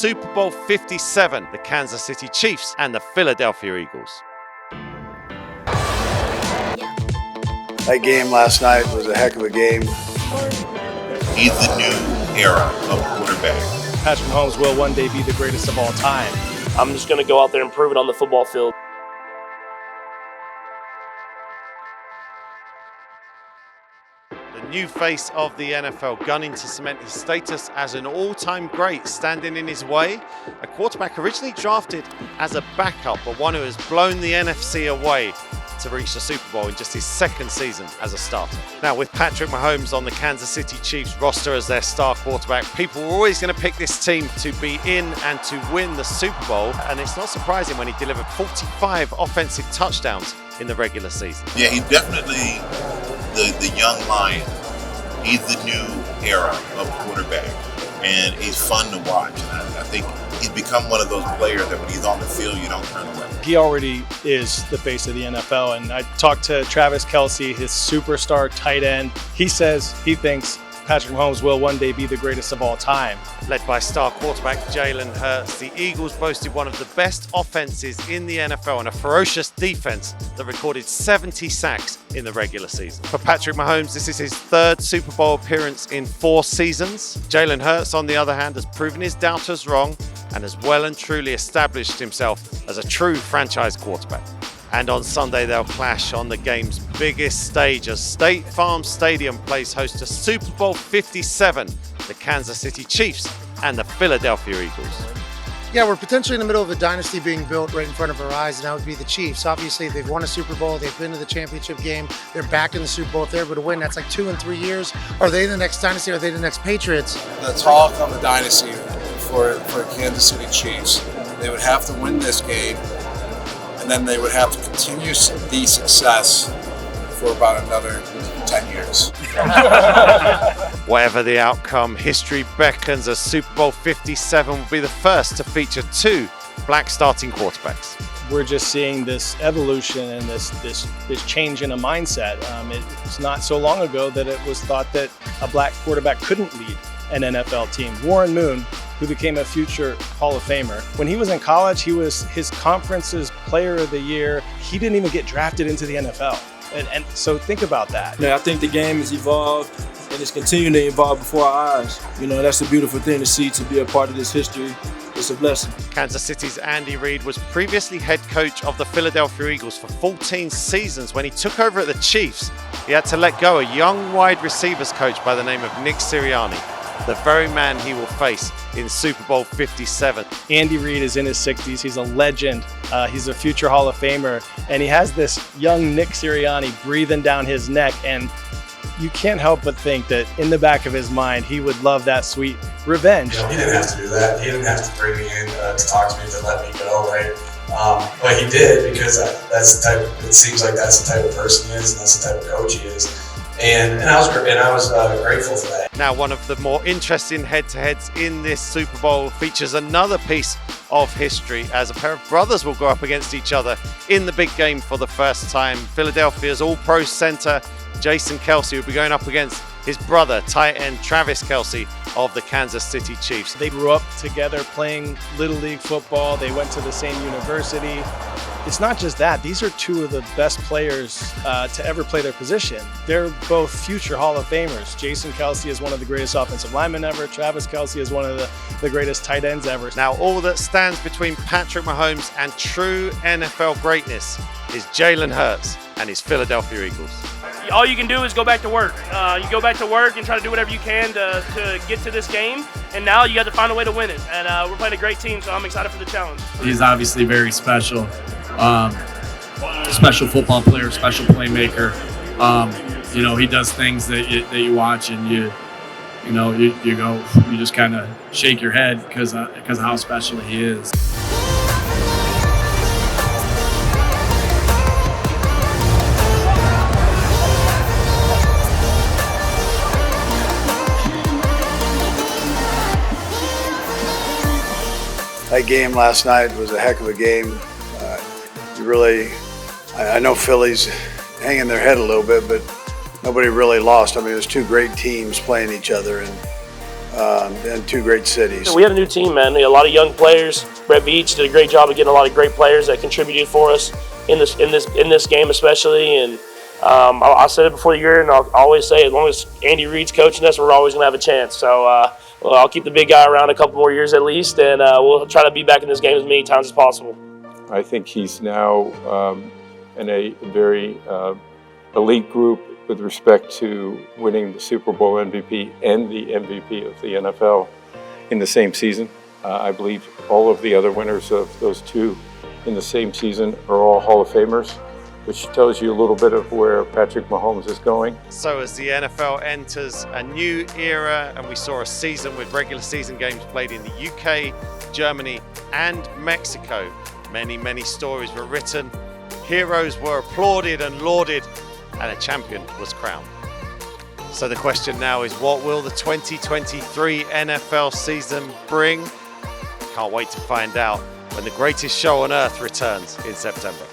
Super Bowl 57, the Kansas City Chiefs and the Philadelphia Eagles. That game last night was a heck of a game. He's the new era of quarterback. Patrick Mahomes will one day be the greatest of all time. I'm just going to go out there and prove it on the football field. The new face of the NFL gunning to cement his status as an all-time great standing in his way. A quarterback originally drafted as a backup, but one who has blown the NFC away to reach the Super Bowl in just his second season as a starter. Now, with Patrick Mahomes on the Kansas City Chiefs roster as their star quarterback, people were always going to pick this team to be in and to win the Super Bowl, and it's not surprising when he delivered 45 offensive touchdowns in the regular season. Yeah, he's definitely the young lion. He's the new era of quarterback, and he's fun to watch. And I think he's become one of those players that when he's on the field, you don't turn away. He already is the face of the NFL, and I talked to 𝗕𝗏𝗄𝗎, his superstar tight end. He says he thinks Patrick Mahomes will one day be the greatest of all time. Led by star quarterback Jalen Hurts, the Eagles boasted one of the best offenses in the NFL and a ferocious defense that recorded 70 sacks in the regular season. For Patrick Mahomes, this is his third Super Bowl appearance in 4 seasons. Jalen Hurts, on the other hand, has proven his doubters wrong and has well and truly established himself as a true franchise quarterback. And on Sunday, they'll clash on the game's biggest stage as State Farm Stadium plays host to Super Bowl 57, the Kansas City Chiefs and the Philadelphia Eagles. Yeah, we're potentially in the middle of a dynasty being built right in front of our eyes, and that would be the Chiefs. Obviously, they've won a Super Bowl. They've been to the championship game. They're back in the Super Bowl. If they're able to win, that's like 2 in 3 years. Are they the next dynasty? Are they the next Patriots? The talk of a dynasty for Kansas City Chiefs. They would have to win this game, and then they would have to continue the success for about another 10 years. Whatever the outcome, history beckons as Super Bowl 57 will be the first to feature 2 black starting quarterbacks. We're just seeing this evolution and this change in a mindset. It's not so long ago that it was thought that a black quarterback couldn't lead an NFL team. Warren Moon, who became a future Hall of Famer. When he was in college, he was his conference's player of the year. He didn't even get drafted into the NFL. And so think about that. Yeah, I think the game has evolved and it's continuing to evolve before our eyes. You know, that's a beautiful thing to see, to be a part of this history. It's a blessing. Kansas City's Andy Reid was previously head coach of the Philadelphia Eagles for 14 seasons. When he took over at the Chiefs, he had to let go a young wide receivers coach by the name of 𝗕cie Sirianni, the very man he will face in Super Bowl 57. Andy Reid is in his 60s. He's a legend. He's a future Hall of Famer. And he has this young 𝗕cie Sirianni breathing down his neck. And you can't help but think that in the back of his mind, he would love that sweet revenge. You know, he didn't have to do that. He didn't have to bring me in to talk to me, to let me go, right? But he did, because that's the type of, it seems like that's the type of person he is, and that's the type of coach he is. And I was grateful for that. Now, one of the more interesting head-to-heads in this Super Bowl features another piece of history as a pair of brothers will go up against each other in the big game for the first time. Philadelphia's all-pro center Jason Kelce will be going up against his brother, tight end Travis Kelce of the Kansas City Chiefs. They grew up together playing Little League football. They went to the same university. It's not just that. These are 2 of the best players to ever play their position. They're both future Hall of Famers. Jason Kelce is one of the greatest offensive linemen ever. Travis Kelce is one of the greatest tight ends ever. Now, all that stands between Patrick Mahomes and true NFL greatness is Jalen Hurts and his Philadelphia Eagles. All you can do is go back to work. You go back to work and try to do whatever you can to get to this game. And now you have to find a way to win it. And we're playing a great team, so I'm excited for the challenge. He's obviously very special. Special football player, special playmaker. You know, he does things that you watch and you just kind of shake your head because of how special he is. That game last night was a heck of a game. I know Philly's hanging their head a little bit, but nobody really lost. I mean, it was 2 great teams playing each other, and and two great cities. We have a new team, man. We have a lot of young players. LVII did a great job of getting a lot of great players that contributed for us in this game, especially. And I said it before the year, and I'll always say, as long as Andy Reid's coaching us, we're always going to have a chance. So I'll keep the big guy around a couple more years at least, and we'll try to be back in this game as many times as possible. I think he's now in a very elite group with respect to winning the Super Bowl MVP and the MVP of the NFL in the same season. I believe all of the other winners of those two in the same season are all Hall of Famers, which tells you a little bit of where Patrick Mahomes is going. So as the NFL enters a new era, and we saw a season with regular season games played in the UK, Germany, and Mexico, many stories were written, heroes were applauded and lauded, and a champion was crowned. So the question now is, what will the 2023 NFL season bring? Can't wait to find out when the greatest show on earth returns in September.